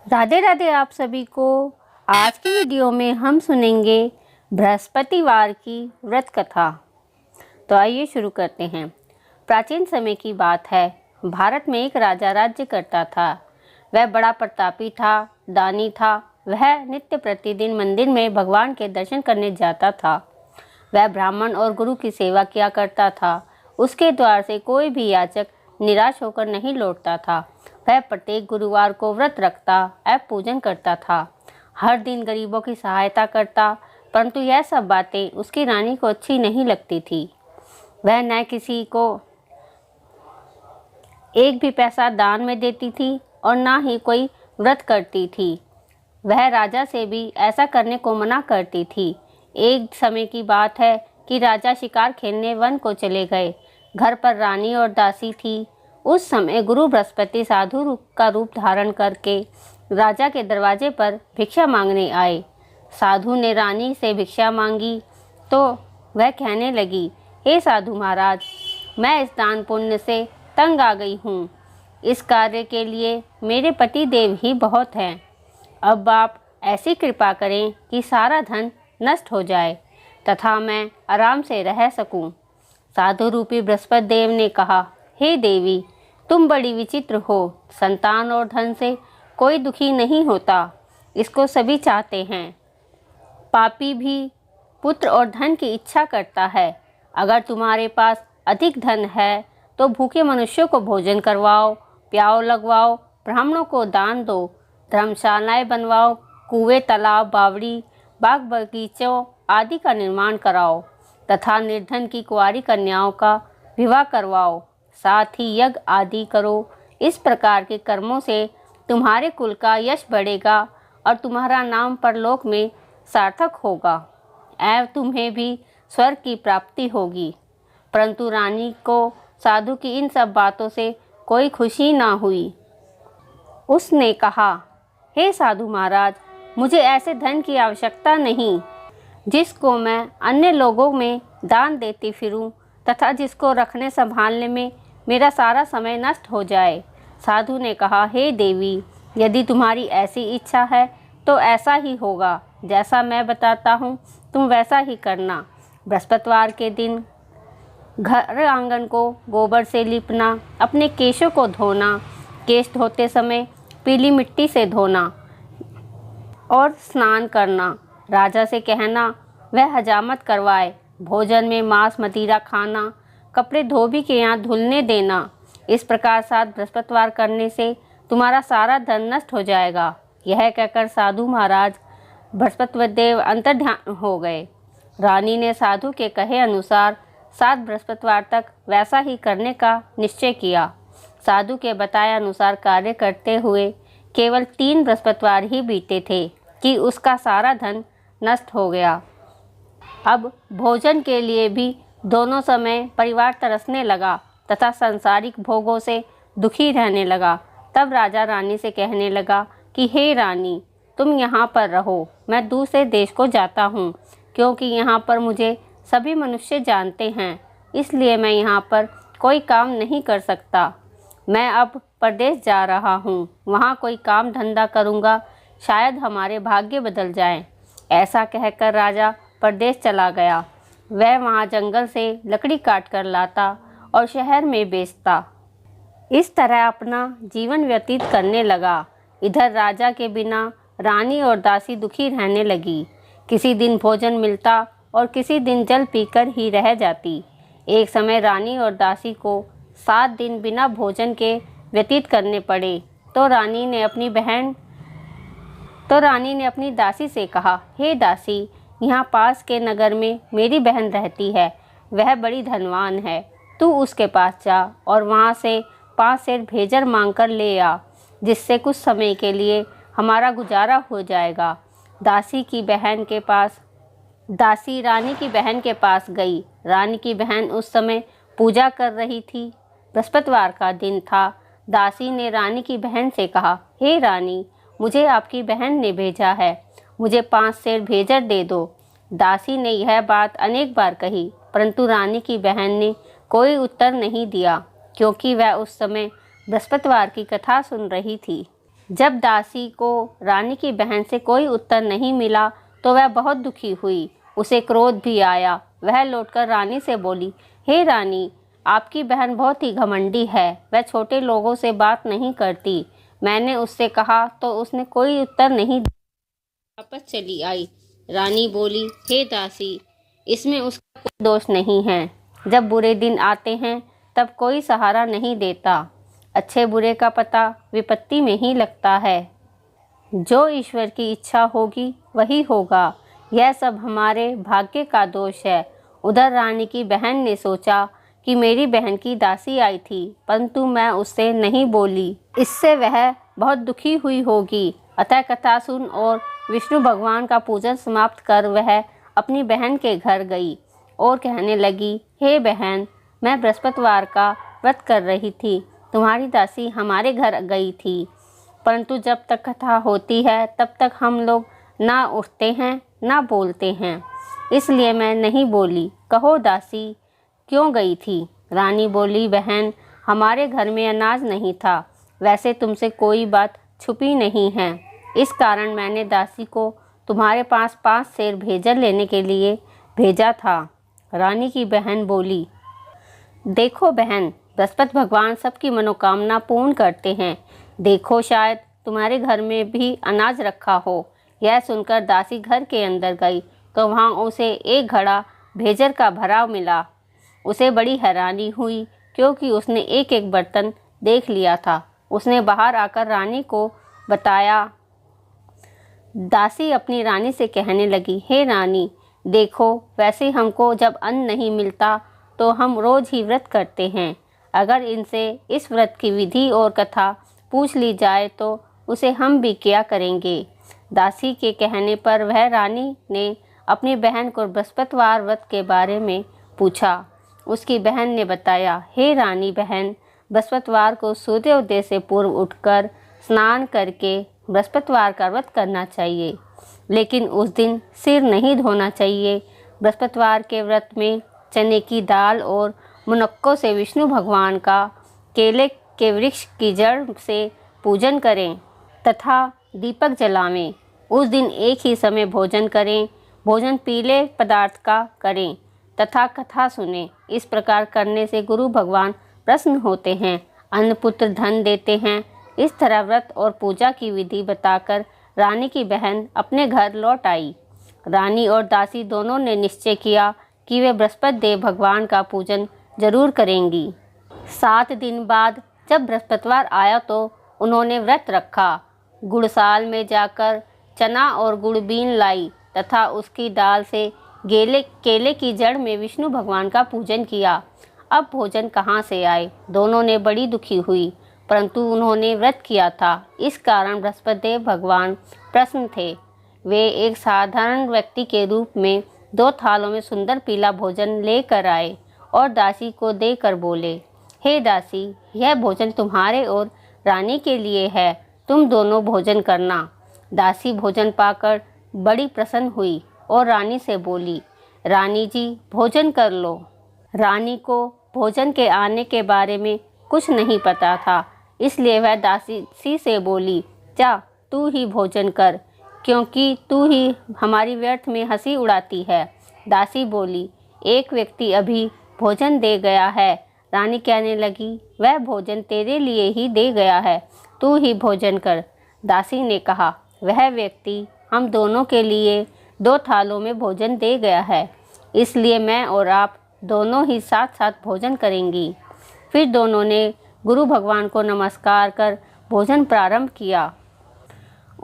राधे राधे आप सभी को। आज की वीडियो में हम सुनेंगे बृहस्पतिवार की व्रत कथा। तो आइए शुरू करते हैं। प्राचीन समय की बात है। भारत में एक राजा राज्य करता था। वह बड़ा प्रतापी था, दानी था। वह नित्य प्रतिदिन मंदिर में भगवान के दर्शन करने जाता था। वह ब्राह्मण और गुरु की सेवा किया करता था। उसके द्वार से कोई भी याचक निराश होकर नहीं लौटता था। वह प्रत्येक गुरुवार को व्रत रखता और पूजन करता था। हर दिन गरीबों की सहायता करता, परंतु यह सब बातें उसकी रानी को अच्छी नहीं लगती थी। वह न किसी को एक भी पैसा दान में देती थी और ना ही कोई व्रत करती थी। वह राजा से भी ऐसा करने को मना करती थी। एक समय की बात है कि राजा शिकार खेलने वन को चले गए। घर पर रानी और दासी थी। उस समय गुरु बृहस्पति साधु का रूप धारण करके राजा के दरवाजे पर भिक्षा मांगने आए। साधु ने रानी से भिक्षा मांगी तो वह कहने लगी, हे साधु महाराज, मैं इस दान पुण्य से तंग आ गई हूँ। इस कार्य के लिए मेरे पति देव ही बहुत हैं। अब आप ऐसी कृपा करें कि सारा धन नष्ट हो जाए तथा मैं आराम से रह सकूं। साधु रूपी बृहस्पति देव ने कहा, हे देवी, तुम बड़ी विचित्र हो। संतान और धन से कोई दुखी नहीं होता, इसको सभी चाहते हैं। पापी भी पुत्र और धन की इच्छा करता है। अगर तुम्हारे पास अधिक धन है तो भूखे मनुष्यों को भोजन करवाओ, प्याव लगवाओ, ब्राह्मणों को दान दो, धर्मशालाएं बनवाओ, कुएं, तालाब, बावड़ी, बाग बगीचों आदि का निर्माण कराओ तथा निर्धन की कुंवारी कन्याओं का विवाह करवाओ। साथ ही यज्ञ आदि करो। इस प्रकार के कर्मों से तुम्हारे कुल का यश बढ़ेगा और तुम्हारा नाम परलोक में सार्थक होगा एवं तुम्हें भी स्वर्ग की प्राप्ति होगी। परंतु रानी को साधु की इन सब बातों से कोई खुशी ना हुई। उसने कहा, हे साधु महाराज, मुझे ऐसे धन की आवश्यकता नहीं जिसको मैं अन्य लोगों में दान देती फिरूं तथा जिसको रखने संभालने में मेरा सारा समय नष्ट हो जाए। साधु ने कहा, हे देवी, यदि तुम्हारी ऐसी इच्छा है तो ऐसा ही होगा। जैसा मैं बताता हूँ तुम वैसा ही करना। बृहस्पतिवार के दिन घर आंगन को गोबर से लीपना, अपने केशों को धोना, केश धोते समय पीली मिट्टी से धोना और स्नान करना। राजा से कहना वह हजामत करवाए। भोजन में मांस मदिरा खाना, कपड़े धोबी के यहाँ धुलने देना। इस प्रकार 7 बृहस्पतिवार करने से तुम्हारा सारा धन नष्ट हो जाएगा। यह कहकर साधु महाराज बृहस्पति देव अंतर्ध्यान हो गए। रानी ने साधु के कहे अनुसार 7 बृहस्पतिवार तक वैसा ही करने का निश्चय किया। साधु के बताए अनुसार कार्य करते हुए केवल 3 बृहस्पतिवार ही बीते थे कि उसका सारा धन नष्ट हो गया। अब भोजन के लिए भी दोनों समय परिवार तरसने लगा तथा सांसारिक भोगों से दुखी रहने लगा। तब राजा रानी से कहने लगा कि हे रानी, तुम यहाँ पर रहो, मैं दूसरे देश को जाता हूँ, क्योंकि यहाँ पर मुझे सभी मनुष्य जानते हैं, इसलिए मैं यहाँ पर कोई काम नहीं कर सकता। मैं अब परदेश जा रहा हूँ, वहाँ कोई काम धंधा करूँगा, शायद हमारे भाग्य बदल जाएं। ऐसा कहकर राजा परदेश चला गया। वह वहाँ जंगल से लकड़ी काट कर लाता और शहर में बेचता। इस तरह अपना जीवन व्यतीत करने लगा। इधर राजा के बिना रानी और दासी दुखी रहने लगी। किसी दिन भोजन मिलता और किसी दिन जल पीकर ही रह जाती। एक समय रानी और दासी को 7 दिन बिना भोजन के व्यतीत करने पड़े तो रानी ने अपनी दासी से कहा, हे दासी, यहाँ पास के नगर में मेरी बहन रहती है। वह बड़ी धनवान है। तू उसके पास जा और वहाँ से 5 सेर भेजर मांग कर ले आ, जिससे कुछ समय के लिए हमारा गुजारा हो जाएगा। दासी रानी की बहन के पास गई। रानी की बहन उस समय पूजा कर रही थी। बृहस्पतिवार का दिन था। दासी ने रानी की बहन से कहा, हे रानी, मुझे आपकी बहन ने भेजा है, मुझे 5 सेर भेजर दे दो। दासी ने यह बात अनेक बार कही, परंतु रानी की बहन ने कोई उत्तर नहीं दिया, क्योंकि वह उस समय बृहस्पतिवार की कथा सुन रही थी। जब दासी को रानी की बहन से कोई उत्तर नहीं मिला तो वह बहुत दुखी हुई। उसे क्रोध भी आया। वह लौटकर रानी से बोली, हे रानी, आपकी बहन बहुत ही घमंडी है। वह छोटे लोगों से बात नहीं करती। मैंने उससे कहा तो उसने कोई उत्तर नहीं दिया, वापस चली आई। रानी बोली, हे दासी, इसमें उसका कोई दोष नहीं है। जब बुरे दिन आते हैं तब कोई सहारा नहीं देता। अच्छे बुरे का पता विपत्ति में ही लगता है। जो ईश्वर की इच्छा होगी वही होगा। यह सब हमारे भाग्य का दोष है। उधर रानी की बहन ने सोचा कि मेरी बहन की दासी आई थी, परंतु मैं उससे नहीं बोली, इससे वह बहुत दुखी हुई होगी। अतः कथा सुन और विष्णु भगवान का पूजन समाप्त कर वह अपनी बहन के घर गई और कहने लगी, हे बहन, मैं बृहस्पतिवार का व्रत कर रही थी। तुम्हारी दासी हमारे घर गई थी, परंतु जब तक कथा होती है तब तक हम लोग ना उठते हैं ना बोलते हैं, इसलिए मैं नहीं बोली। कहो दासी क्यों गई थी? रानी बोली, बहन, हमारे घर में अनाज नहीं था। वैसे तुमसे कोई बात छुपी नहीं है, इस कारण मैंने दासी को तुम्हारे पास 5 सेर भेजन लेने के लिए भेजा था। रानी की बहन बोली, देखो बहन, बृहस्पति भगवान सबकी मनोकामना पूर्ण करते हैं। देखो शायद तुम्हारे घर में भी अनाज रखा हो। यह सुनकर दासी घर के अंदर गई तो वहाँ उसे एक घड़ा भेजर का भरा मिला। उसे बड़ी हैरानी हुई क्योंकि उसने एक एक बर्तन देख लिया था। उसने बाहर आकर रानी को बताया। दासी अपनी रानी से कहने लगी, हे रानी, देखो, वैसे हमको जब अन्न नहीं मिलता तो हम रोज़ ही व्रत करते हैं। अगर इनसे इस व्रत की विधि और कथा पूछ ली जाए तो उसे हम भी क्या करेंगे। दासी के कहने पर वह रानी ने अपनी बहन को बृहस्पतिवार व्रत के बारे में पूछा। उसकी बहन ने बताया, हे रानी बहन, बृहस्पतिवार को सूर्योदय से पूर्व उठकर स्नान करके बृहस्पतिवार का व्रत करना चाहिए, लेकिन उस दिन सिर नहीं धोना चाहिए। बृहस्पतिवार के व्रत में चने की दाल और मुनक्कों से विष्णु भगवान का केले के वृक्ष की जड़ से पूजन करें तथा दीपक जलावें। उस दिन एक ही समय भोजन करें। भोजन पीले पदार्थ का करें तथा कथा सुने। इस प्रकार करने से गुरु भगवान प्रसन्न होते हैं, अन्न पुत्र धन देते हैं। इस तरह व्रत और पूजा की विधि बताकर रानी की बहन अपने घर लौट आई। रानी और दासी दोनों ने निश्चय किया कि वे बृहस्पति देव भगवान का पूजन जरूर करेंगी। 7 दिन बाद जब बृहस्पतिवार आया तो उन्होंने व्रत रखा। गुड़साल में जाकर चना और गुड़ बीन लाई तथा उसकी दाल से केले की जड़ में विष्णु भगवान का पूजन किया। अब भोजन कहाँ से आए? दोनों ने बड़ी दुखी हुई, परंतु उन्होंने व्रत किया था, इस कारण बृहस्पति देव भगवान प्रसन्न थे। वे एक साधारण व्यक्ति के रूप में 2 थालों में सुंदर पीला भोजन लेकर आए और दासी को देकर बोले, हे दासी, यह भोजन तुम्हारे और रानी के लिए है, तुम दोनों भोजन करना। दासी भोजन पाकर बड़ी प्रसन्न हुई और रानी से बोली, रानी जी, भोजन कर लो। रानी को भोजन के आने के बारे में कुछ नहीं पता था, इसलिए वह दासी से बोली, जा तू ही भोजन कर, क्योंकि तू ही हमारी व्यर्थ में हंसी उड़ाती है। दासी बोली, एक व्यक्ति अभी भोजन दे गया है। रानी कहने लगी, वह भोजन तेरे लिए ही दे गया है, तू ही भोजन कर। दासी ने कहा, वह व्यक्ति हम दोनों के लिए 2 थालों में भोजन दे गया है, इसलिए मैं और आप दोनों ही साथ साथ भोजन करेंगी। फिर दोनों ने गुरु भगवान को नमस्कार कर भोजन प्रारंभ किया।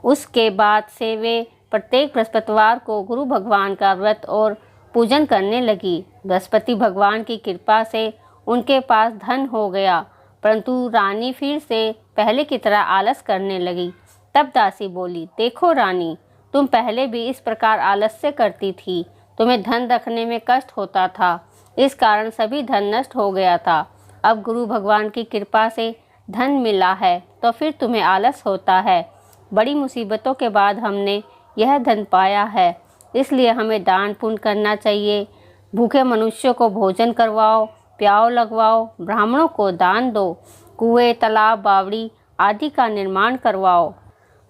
उसके बाद से वे प्रत्येक बृहस्पतिवार को गुरु भगवान का व्रत और पूजन करने लगी। बृहस्पति भगवान की कृपा से उनके पास धन हो गया, परंतु रानी फिर से पहले की तरह आलस करने लगी। तब दासी बोली, देखो रानी, तुम पहले भी इस प्रकार आलस्य करती थी, तुम्हें धन रखने में कष्ट होता था, इस कारण सभी धन नष्ट हो गया था। अब गुरु भगवान की कृपा से धन मिला है तो फिर तुम्हें आलस होता है। बड़ी मुसीबतों के बाद हमने यह धन पाया है, इसलिए हमें दान पुण्य करना चाहिए। भूखे मनुष्यों को भोजन करवाओ, प्याव लगवाओ, ब्राह्मणों को दान दो, कुएं, तालाब, बावड़ी आदि का निर्माण करवाओ।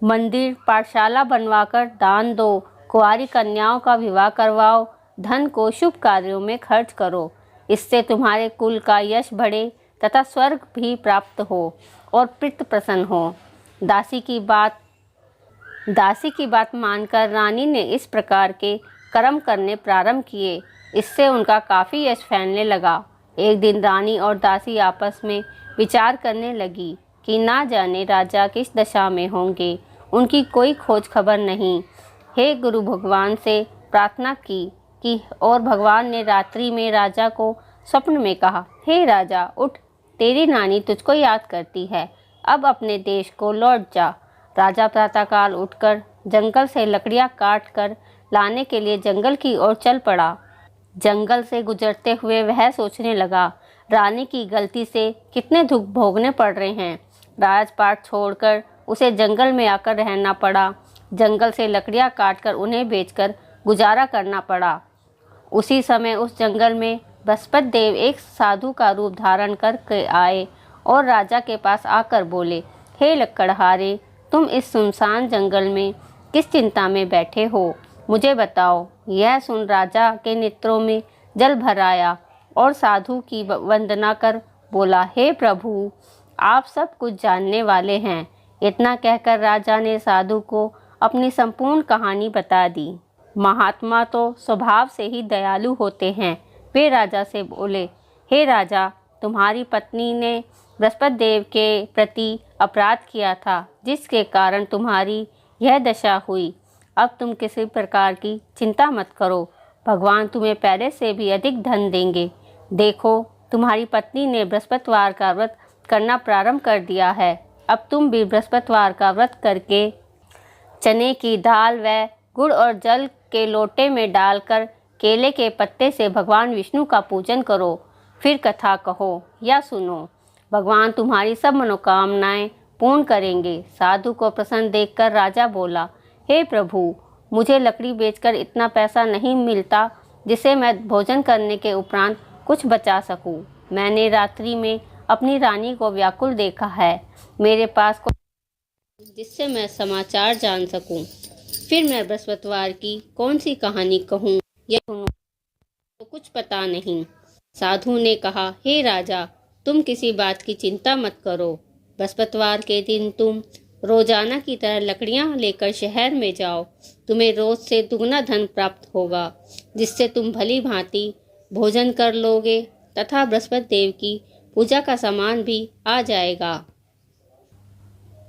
मंदिर पाठशाला बनवाकर दान दो, कुंवारी कन्याओं का विवाह करवाओ, धन को शुभ कार्यों में खर्च करो। इससे तुम्हारे कुल का यश बढ़े तथा स्वर्ग भी प्राप्त हो और पितृ प्रसन्न हो। दासी की बात मानकर रानी ने इस प्रकार के कर्म करने प्रारंभ किए। इससे उनका काफ़ी यश फैलने लगा। एक दिन रानी और दासी आपस में विचार करने लगी कि ना जाने राजा किस दशा में होंगे, उनकी कोई खोज खबर नहीं। हे गुरु भगवान से प्रार्थना की और भगवान ने रात्रि में राजा को स्वप्न में कहा, हे राजा उठ, तेरी नानी तुझको याद करती है, अब अपने देश को लौट जा। राजा प्रातःकाल उठकर जंगल से लकड़ियां काट कर लाने के लिए जंगल की ओर चल पड़ा। जंगल से गुजरते हुए वह सोचने लगा, रानी की गलती से कितने दुख भोगने पड़ रहे हैं। राजपाट छोड़कर उसे जंगल में आकर रहना पड़ा। जंगल से लकड़ियां काटकर उन्हें बेचकर गुजारा करना पड़ा। उसी समय उस जंगल में बृहस्पति देव एक साधु का रूप धारण करके आए और राजा के पास आकर बोले, हे लकड़हारे, तुम इस सुनसान जंगल में किस चिंता में बैठे हो, मुझे बताओ। यह सुन राजा के नेत्रों में जल भर आया और साधु की वंदना कर बोला, हे प्रभु, आप सब कुछ जानने वाले हैं। इतना कहकर राजा ने साधु को अपनी संपूर्ण कहानी बता दी। महात्मा तो स्वभाव से ही दयालु होते हैं। वे राजा से बोले, हे राजा, तुम्हारी पत्नी ने बृहस्पति देव के प्रति अपराध किया था, जिसके कारण तुम्हारी यह दशा हुई। अब तुम किसी प्रकार की चिंता मत करो, भगवान तुम्हें पहले से भी अधिक धन देंगे। देखो, तुम्हारी पत्नी ने बृहस्पतिवार का व्रत करना प्रारंभ कर दिया है। अब तुम भी बृहस्पतिवार का व्रत करके चने की दाल व गुड़ और जल के लोटे में डालकर केले के पत्ते से भगवान विष्णु का पूजन करो। फिर कथा कहो या सुनो, भगवान तुम्हारी सब मनोकामनाएं पूर्ण करेंगे। साधु को प्रसन्न देखकर राजा बोला, हे प्रभु, मुझे लकड़ी बेचकर इतना पैसा नहीं मिलता जिसे मैं भोजन करने के उपरांत कुछ बचा सकूं। मैंने रात्रि में अपनी रानी को व्याकुल देखा है। मेरे पास जिससे मैं समाचार जान सकूं। फिर मैं बृहस्पतिवार की कौन सी कहानी कहूं या सुनूं, तो कुछ पता नहीं। साधु ने कहा, हे राजा, तुम किसी बात की चिंता मत करो। बृहस्पतिवार के दिन तुम रोजाना की तरह लकड़ियां लेकर शहर में जाओ। तुम्हें रोज से दुगना धन प्राप्त होगा, जिससे तुम भली भांति भोजन कर लोगे तथा बृहस्पति देव की पूजा का सामान भी आ जाएगा।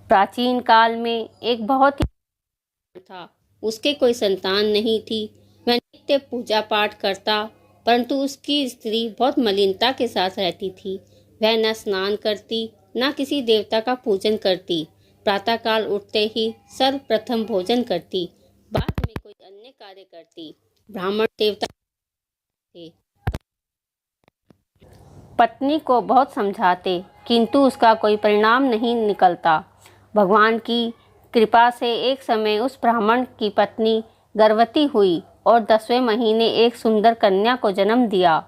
प्राचीन काल में एक बहुत ही था, उसके कोई संतान नहीं थी। वह नित्य पूजा पाठ करता, परंतु उसकी स्त्री बहुत मलिनता के साथ रहती थी। वह न स्नान करती, न किसी देवता का पूजन करती। प्रातःकाल उठते ही सर्वप्रथम भोजन करती, बाद में कोई अन्य कार्य करती। ब्राह्मण देवता थे। पत्नी को बहुत समझाते, किंतु उसका कोई परिणाम नहीं निकलता। भगवान की कृपा से एक समय उस ब्राह्मण की पत्नी गर्भवती हुई और 10वें महीने एक सुंदर कन्या को जन्म दिया।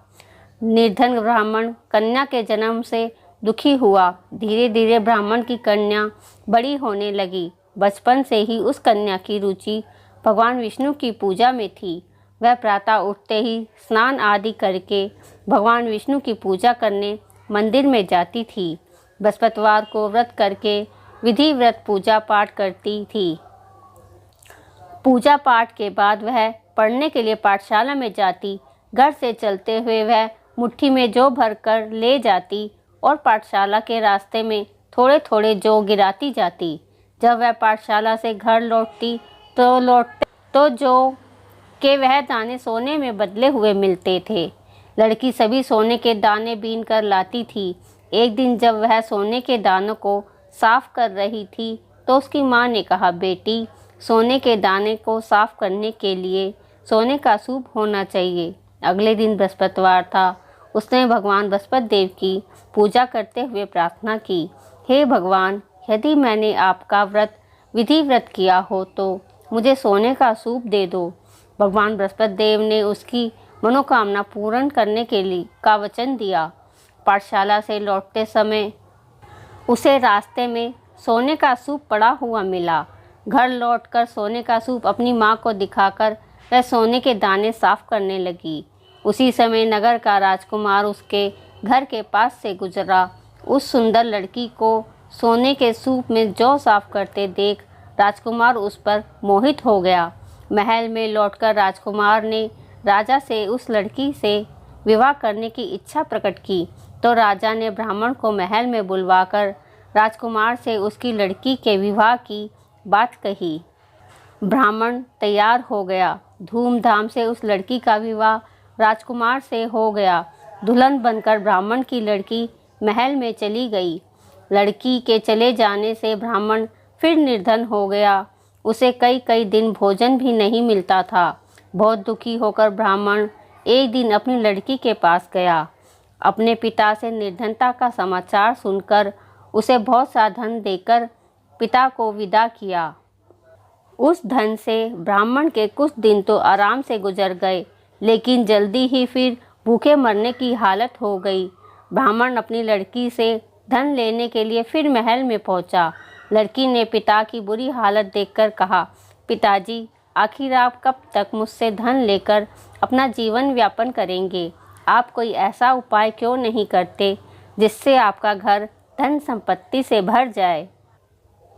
निर्धन ब्राह्मण कन्या के जन्म से दुखी हुआ। धीरे धीरे ब्राह्मण की कन्या बड़ी होने लगी। बचपन से ही उस कन्या की रुचि भगवान विष्णु की पूजा में थी। वह प्रातः उठते ही स्नान आदि करके भगवान विष्णु की पूजा करने मंदिर में जाती थी। बृहस्पतिवार को व्रत करके विधिव्रत पूजा पाठ करती थी। पूजा पाठ के बाद वह पढ़ने के लिए पाठशाला में जाती। घर से चलते हुए वह मुट्ठी में जौ भर कर ले जाती और पाठशाला के रास्ते में थोड़े थोड़े जौ गिराती जाती। जब वह पाठशाला से घर लौटती तो जौ के वह दाने सोने में बदले हुए मिलते थे। लड़की सभी सोने के दाने बीन कर लाती थी। एक दिन जब वह सोने के दानों को साफ कर रही थी तो उसकी माँ ने कहा, बेटी, सोने के दाने को साफ करने के लिए सोने का सूप होना चाहिए। अगले दिन बृहस्पतिवार था। उसने भगवान बृहस्पति देव की पूजा करते हुए प्रार्थना की, हे भगवान, यदि मैंने आपका विधि व्रत किया हो तो मुझे सोने का सूप दे दो। भगवान बृहस्पति देव ने उसकी मनोकामना पूर्ण करने के लिए का वचन दिया। पाठशाला से लौटते समय उसे रास्ते में सोने का सूप पड़ा हुआ मिला। घर लौटकर सोने का सूप अपनी माँ को दिखाकर वह सोने के दाने साफ करने लगी। उसी समय नगर का राजकुमार उसके घर के पास से गुजरा। उस सुंदर लड़की को सोने के सूप में जौ साफ करते देख राजकुमार उस पर मोहित हो गया। महल में लौटकर राजकुमार ने राजा से उस लड़की से विवाह करने की इच्छा प्रकट की, तो राजा ने ब्राह्मण को महल में बुलवाकर राजकुमार से उसकी लड़की के विवाह की बात कही। ब्राह्मण तैयार हो गया। धूमधाम से उस लड़की का विवाह राजकुमार से हो गया। दुल्हन बनकर ब्राह्मण की लड़की महल में चली गई। लड़की के चले जाने से ब्राह्मण फिर निर्धन हो गया। उसे कई कई दिन भोजन भी नहीं मिलता था। बहुत दुखी होकर ब्राह्मण एक दिन अपनी लड़की के पास गया। अपने पिता से निर्धनता का समाचार सुनकर उसे बहुत सा धन देकर पिता को विदा किया। उस धन से ब्राह्मण के कुछ दिन तो आराम से गुजर गए, लेकिन जल्दी ही फिर भूखे मरने की हालत हो गई। ब्राह्मण अपनी लड़की से धन लेने के लिए फिर महल में पहुंचा। लड़की ने पिता की बुरी हालत देखकर कहा, पिताजी, आखिर आप कब तक मुझसे धन लेकर अपना जीवन यापन करेंगे? आप कोई ऐसा उपाय क्यों नहीं करते जिससे आपका घर धन संपत्ति से भर जाए?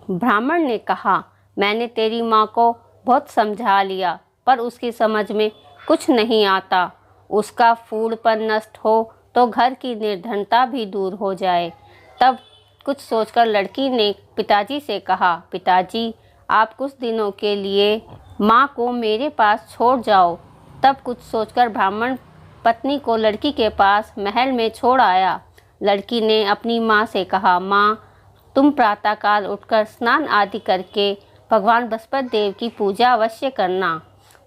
ब्राह्मण ने कहा, मैंने तेरी माँ को बहुत समझा लिया, पर उसकी समझ में कुछ नहीं आता। उसका फूलपन नष्ट हो तो घर की निर्धनता भी दूर हो जाए। तब कुछ सोचकर लड़की ने पिताजी से कहा, पिताजी, आप कुछ दिनों के लिए माँ को मेरे पास छोड़ जाओ। तब कुछ सोचकर ब्राह्मण पत्नी को लड़की के पास महल में छोड़ आया। लड़की ने अपनी माँ से कहा, माँ, तुम प्रातःकाल उठकर स्नान आदि करके भगवान बृहस्पति देव की पूजा अवश्य करना।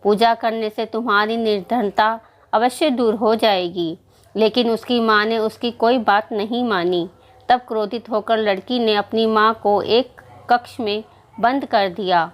पूजा करने से तुम्हारी निर्धनता अवश्य दूर हो जाएगी। लेकिन उसकी माँ ने उसकी कोई बात नहीं मानी। तब क्रोधित होकर लड़की ने अपनी माँ को एक कक्ष में बंद कर दिया।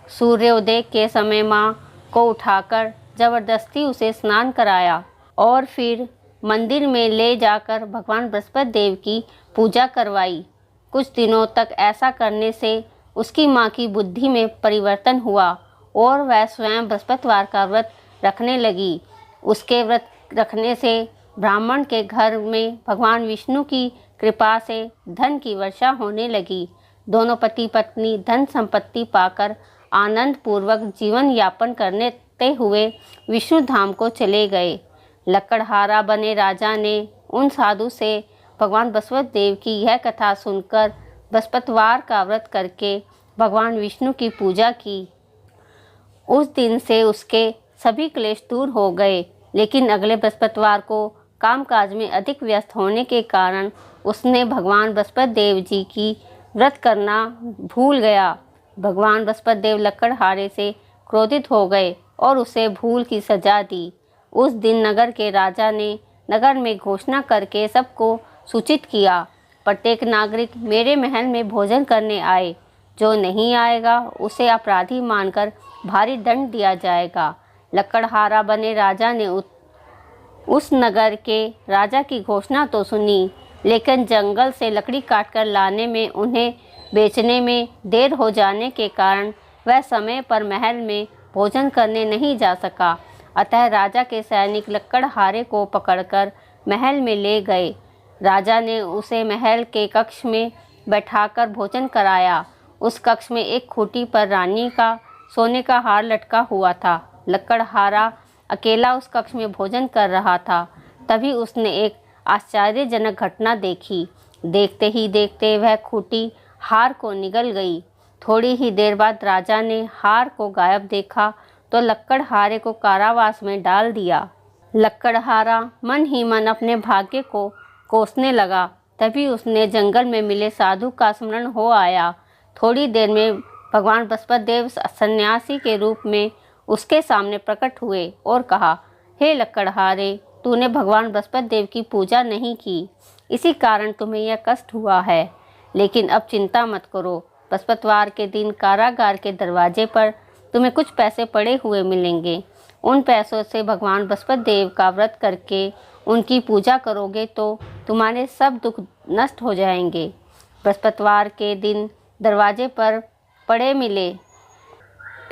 सूर्योदय के समय माँ को उठाकर जबरदस्ती उसे स्नान कराया और फिर मंदिर में ले जाकर भगवान बृहस्पति देव की पूजा करवाई। कुछ दिनों तक ऐसा करने से उसकी माँ की बुद्धि में परिवर्तन हुआ और वह स्वयं बृहस्पतिवार का व्रत रखने लगी। उसके व्रत रखने से ब्राह्मण के घर में भगवान विष्णु की कृपा से धन की वर्षा होने लगी। दोनों पति पत्नी धन संपत्ति पाकर आनंद पूर्वक जीवन यापन करते हुए विष्णु धाम को चले गए। लकड़हारा बने राजा ने उन साधु से भगवान बृहस्पति देव की यह कथा सुनकर बृहस्पतिवार का व्रत करके भगवान विष्णु की पूजा की। उस दिन से उसके सभी क्लेश दूर हो गए। लेकिन अगले बृहस्पतिवार को कामकाज में अधिक व्यस्त होने के कारण उसने भगवान बृहस्पति देव जी की व्रत करना भूल गया। भगवान बृहस्पति देव लकड़हारे से क्रोधित हो गए और उसे भूल की सजा दी। उस दिन नगर के राजा ने नगर में घोषणा करके सबको सूचित किया, प्रत्येक नागरिक मेरे महल में भोजन करने आए। जो नहीं आएगा उसे अपराधी मानकर भारी दंड दिया जाएगा। लकड़हारा बने राजा ने उस नगर के राजा की घोषणा तो सुनी, लेकिन जंगल से लकड़ी काटकर लाने में उन्हें बेचने में देर हो जाने के कारण वह समय पर महल में भोजन करने नहीं जा सका। अतः राजा के सैनिक लकड़हारे को पकड़कर महल में ले गए। राजा ने उसे महल के कक्ष में बैठाकर भोजन कराया। उस कक्ष में एक खूंटी पर रानी का सोने का हार लटका हुआ था। लकड़हारा अकेला उस कक्ष में भोजन कर रहा था। तभी उसने एक आश्चर्यजनक घटना देखी। देखते ही देखते वह खूंटी हार को निगल गई। थोड़ी ही देर बाद राजा ने हार को गायब देखा तो लकड़हारे को कारावास में डाल दिया। लकड़हारा मन ही मन अपने भाग्य को कोसने लगा। तभी उसने जंगल में मिले साधु का स्मरण हो आया। थोड़ी देर में भगवान बृहस्पति देव सन्यासी के रूप में उसके सामने प्रकट हुए और कहा, हे लकड़हारे, तूने भगवान बृहस्पति देव की पूजा नहीं की, इसी कारण तुम्हें यह कष्ट हुआ है। लेकिन अब चिंता मत करो, बृहस्पतिवार के दिन कारागार के दरवाजे पर तुम्हें कुछ पैसे पड़े हुए मिलेंगे। उन पैसों से भगवान बृहस्पति देव का व्रत करके उनकी पूजा करोगे तो तुम्हारे सब दुख नष्ट हो जाएंगे। बृहस्पतिवार के दिन दरवाजे पर पड़े मिले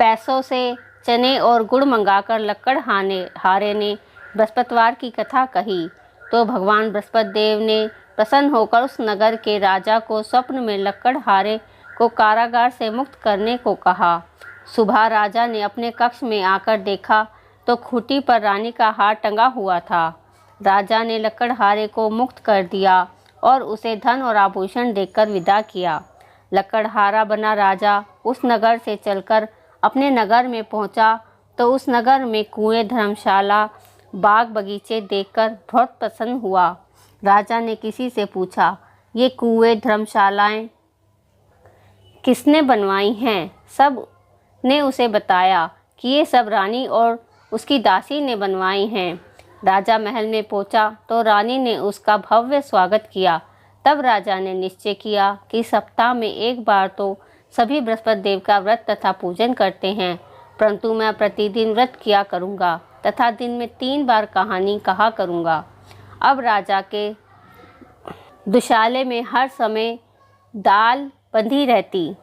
पैसों से चने और गुड़ मंगाकर लक्कड़हारे ने बृहस्पतिवार की कथा कही तो भगवान बृहस्पति देव ने प्रसन्न होकर उस नगर के राजा को स्वप्न में लक्कड़हारे को कारागार से मुक्त करने को कहा। सुबह राजा ने अपने कक्ष में आकर देखा तो खूंटी पर रानी का हार टंगा हुआ था। राजा ने लक्कड़हारे को मुक्त कर दिया और उसे धन और आभूषण देकर विदा किया। लक्कड़हारा बना राजा उस नगर से चलकर अपने नगर में पहुंचा तो उस नगर में कुएं, धर्मशाला, बाग बगीचे देखकर बहुत प्रसन्न हुआ। राजा ने किसी से पूछा, ये कुएं, धर्मशालाएं किसने बनवाई हैं? सब ने उसे बताया कि ये सब रानी और उसकी दासी ने बनवाई हैं। राजा महल में पहुंचा तो रानी ने उसका भव्य स्वागत किया। तब राजा ने निश्चय किया कि सप्ताह में एक बार तो सभी बृहस्पति देव का व्रत तथा पूजन करते हैं, परंतु मैं प्रतिदिन व्रत किया करूँगा तथा दिन में 3 बार कहानी कहा करूँगा। अब राजा के दुशाले में हर समय दाल बंधी रहती,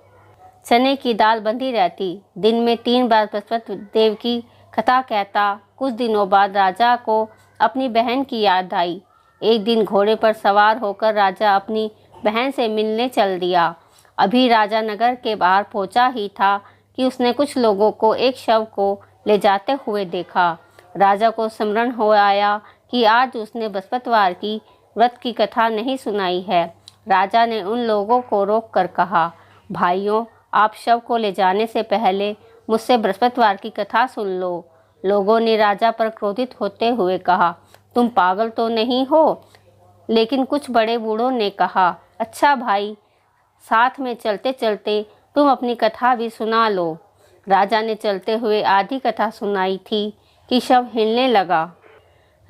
चने की दाल बंधी रहती। दिन में 3 बार बृहस्पति देव की कथा कहता। कुछ दिनों बाद राजा को अपनी बहन की याद आई। एक दिन घोड़े पर सवार होकर राजा अपनी बहन से मिलने चल दिया। अभी राजा नगर के बाहर पहुंचा ही था कि उसने कुछ लोगों को एक शव को ले जाते हुए देखा। राजा को स्मरण हो आया कि आज उसने बृहस्पतिवार की व्रत की कथा नहीं सुनाई है। राजा ने उन लोगों को रोक कर कहा, भाइयों, आप शव को ले जाने से पहले मुझसे बृहस्पतिवार की कथा सुन लो। लोगों ने राजा पर क्रोधित होते हुए कहा, तुम पागल तो नहीं हो? लेकिन कुछ बड़े बूढ़ों ने कहा, अच्छा भाई, साथ में चलते चलते तुम अपनी कथा भी सुना लो। राजा ने चलते हुए आधी कथा सुनाई थी कि शव हिलने लगा।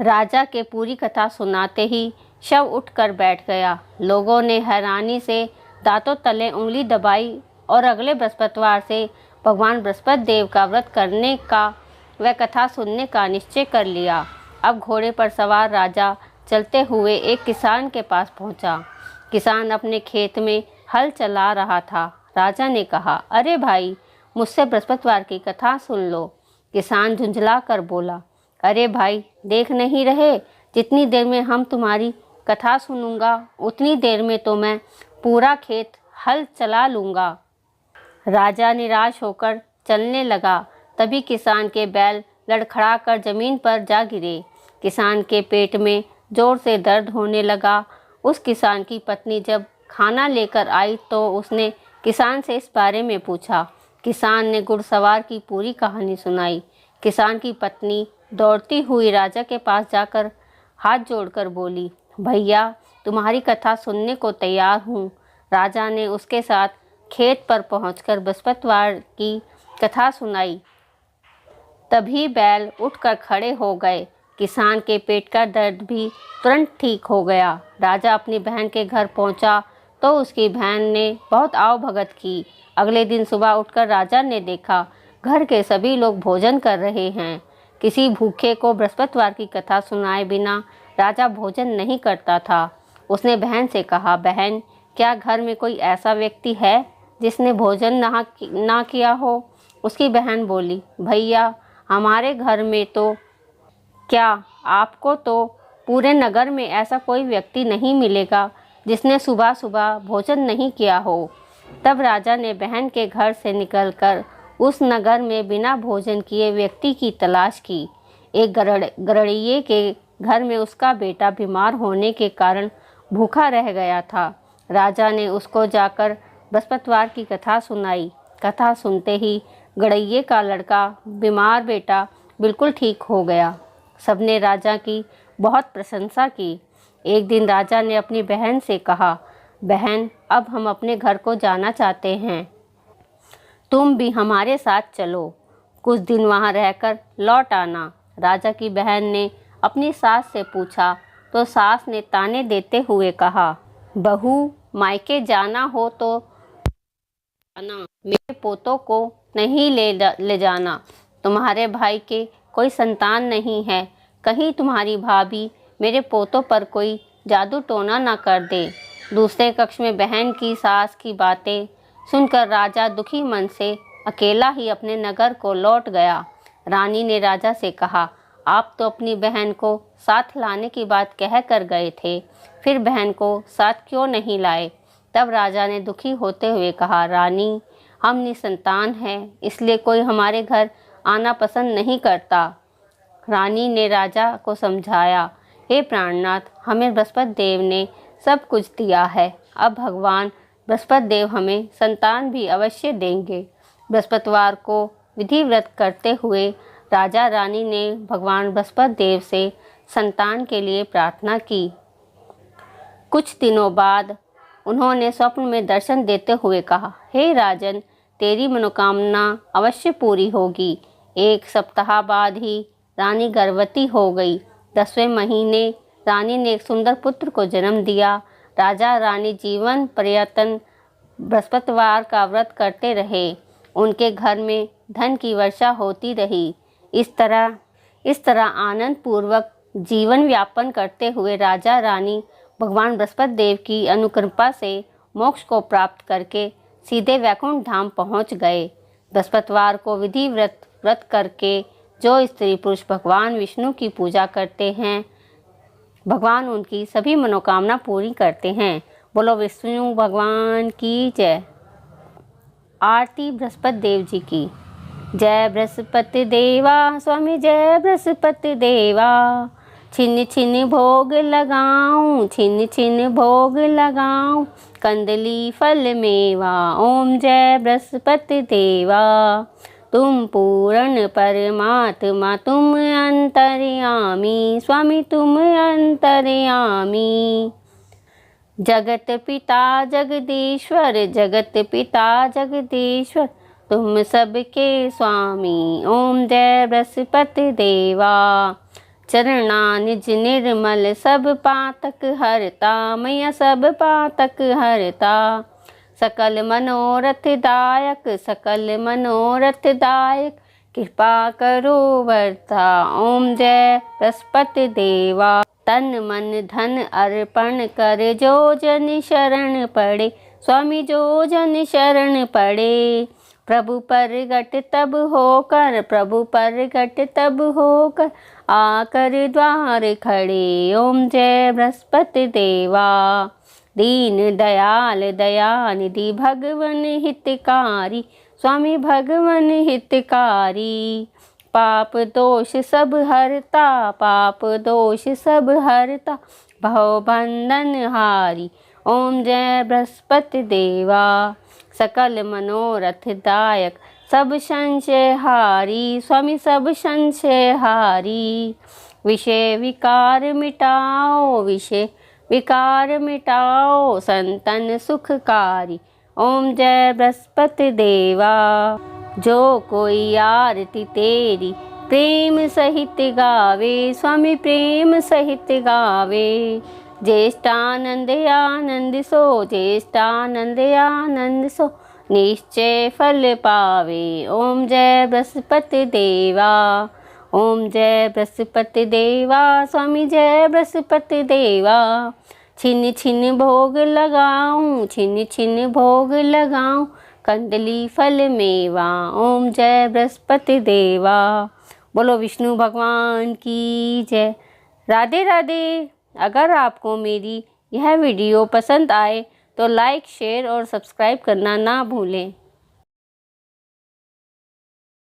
राजा के पूरी कथा सुनाते ही शव उठकर बैठ गया। लोगों ने हैरानी से दांतों तले उंगली दबाई और अगले बृहस्पतिवार से भगवान बृहस्पति देव का व्रत करने का व कथा सुनने का निश्चय कर लिया। अब घोड़े पर सवार राजा चलते हुए एक किसान के पास पहुंचा। किसान अपने खेत में हल चला रहा था। राजा ने कहा, अरे भाई, मुझसे बृहस्पतिवार की कथा सुन लो। किसान झुंझला कर बोला, अरे भाई, देख नहीं रहे, जितनी देर में हम तुम्हारी कथा सुनूंगा उतनी देर में तो मैं पूरा खेत हल चला लूँगा। राजा निराश होकर चलने लगा। तभी किसान के बैल लड़खड़ा कर जमीन पर जा गिरे। किसान के पेट में जोर से दर्द होने लगा। उस किसान की पत्नी जब खाना लेकर आई तो उसने किसान से इस बारे में पूछा। किसान ने घुड़सवार की पूरी कहानी सुनाई। किसान की पत्नी दौड़ती हुई राजा के पास जाकर हाथ जोड़कर बोली, भैया, तुम्हारी कथा सुनने को तैयार हूँ। राजा ने उसके साथ खेत पर पहुंचकर बृहस्पतिवार की कथा सुनाई। तभी बैल उठकर खड़े हो गए। किसान के पेट का दर्द भी तुरंत ठीक हो गया। राजा अपनी बहन के घर पहुंचा तो उसकी बहन ने बहुत आवभगत की। अगले दिन सुबह उठकर राजा ने देखा घर के सभी लोग भोजन कर रहे हैं। किसी भूखे को बृहस्पतिवार की कथा सुनाए बिना राजा भोजन नहीं करता था। उसने बहन से कहा, बहन, क्या घर में कोई ऐसा व्यक्ति है जिसने भोजन ना किया हो? उसकी बहन बोली, भैया, हमारे घर में तो क्या, आपको तो पूरे नगर में ऐसा कोई व्यक्ति नहीं मिलेगा जिसने सुबह सुबह भोजन नहीं किया हो। तब राजा ने बहन के घर से निकलकर उस नगर में बिना भोजन किए व्यक्ति की तलाश की। एक गड़ड़िये के घर में उसका बेटा बीमार होने के कारण भूखा रह गया था। राजा ने उसको जाकर बृहस्पतिवार की कथा सुनाई। कथा सुनते ही गड़ड़िये का लड़का बीमार बेटा बिल्कुल ठीक हो गया। सबने राजा की बहुत प्रशंसा की। एक दिन राजा ने अपनी बहन से कहा, बहन, अब हम अपने घर को जाना चाहते हैं, तुम भी हमारे साथ चलो, कुछ दिन वहाँ रहकर लौट आना। राजा की बहन ने अपनी सास से पूछा तो सास ने ताने देते हुए कहा, बहू, मायके जाना हो तो जाना, मेरे पोतों को नहीं ले जाना। तुम्हारे भाई के कोई संतान नहीं है, कहीं तुम्हारी भाभी मेरे पोतों पर कोई जादू टोना ना कर दे। दूसरे कक्ष में बहन की सास की बातें सुनकर राजा दुखी मन से अकेला ही अपने नगर को लौट गया। रानी ने राजा से कहा, आप तो अपनी बहन को साथ लाने की बात कह कर गए थे, फिर बहन को साथ क्यों नहीं लाए? तब राजा ने दुखी होते हुए कहा, रानी, हम निसंतान हैं, इसलिए कोई हमारे घर आना पसंद नहीं करता। रानी ने राजा को समझाया, हे प्राणनाथ, हमें बृहस्पति देव ने सब कुछ दिया है, अब भगवान बृहस्पति देव हमें संतान भी अवश्य देंगे। बृहस्पतिवार को विधि व्रत करते हुए राजा रानी ने भगवान बृहस्पति देव से संतान के लिए प्रार्थना की। कुछ दिनों बाद उन्होंने स्वप्न में दर्शन देते हुए कहा, हे राजन, तेरी मनोकामना अवश्य पूरी होगी। 1 सप्ताह बाद ही रानी गर्भवती हो गई। 10वें महीने रानी ने एक सुंदर पुत्र को जन्म दिया। राजा रानी जीवन पर्यंत बृहस्पतिवार का व्रत करते रहे। उनके घर में धन की वर्षा होती रही। इस तरह आनंद पूर्वक जीवन व्यापन करते हुए राजा रानी भगवान बृहस्पति देव की अनुकृपा से मोक्ष को प्राप्त करके सीधे वैकुंठ धाम पहुंच गए। बृहस्पतिवार को विधि व्रत करके जो स्त्री पुरुष भगवान विष्णु की पूजा करते हैं, भगवान उनकी सभी मनोकामना पूरी करते हैं। बोलो विष्णु भगवान की जय। आरती बृहस्पति देव जी की। जय बृहस्पति देवा स्वामी, जय बृहस्पति देवा। छिन छिन भोग लगाऊं, छिन छिन भोग लगाऊं, कंदली फल मेवा, ओम जय बृहस्पति देवा। तुम पूर्ण परमात्मा, तुम अंतर्यामी, स्वामी तुम अंतर्यामी। जगत पिता जगदीश्वर, जगत पिता जगदीश्वर, तुम सबके स्वामी, ओम जय बृहस्पति देवा। चरणा निज निर्मल, सब पातक हरता, मैया सब पातक हरता। सकल मनोरथ दायक, सकल मनोरथ दायक, कृपा करो वर्ता, ओम जय बृहस्पति देवा। तन मन धन अर्पण कर, जो जन शरण पड़े, स्वामी जो जन शरण पड़े। प्रभु प्रगट तब होकर, प्रभु प्रगट तब होकर, आकर द्वार खड़े, ओम जय बृहस्पति देवा। दीन दयाल दयानिधि, भगवन हितकारी, स्वामी भगवन हितकारी। पाप दोष सब हरता, पाप दोष सब हरता, भव बंधन हारी, ओम जय बृहस्पति देवा। सकल मनोरथ दायक, सब संशय हारी, स्वामी सब संशय हारी। विषय विकार मिटाओ, विषय विकार मिटाओ, संतन सुखकारी, ओम जय बृहस्पति देवा। जो कोई आरती तेरी प्रेम सहित गावे, स्वामी प्रेम सहित गावे। ज्येष्ठानंद आनंद सो, ज्येष्ठानंद आनंद सो, निश्चय फल पावे, ओम जय बृहस्पति देवा। ओम जय बृहस्पति देवा, स्वामी जय बृहस्पति देवा। छिन छिन भोग लगाऊं, छिन छिन भोग लगाऊं, कंदली फल मेवा, ओम जय बृहस्पति देवा। बोलो विष्णु भगवान की जय। राधे राधे। अगर आपको मेरी यह वीडियो पसंद आए तो लाइक, शेयर और सब्सक्राइब करना ना भूलें।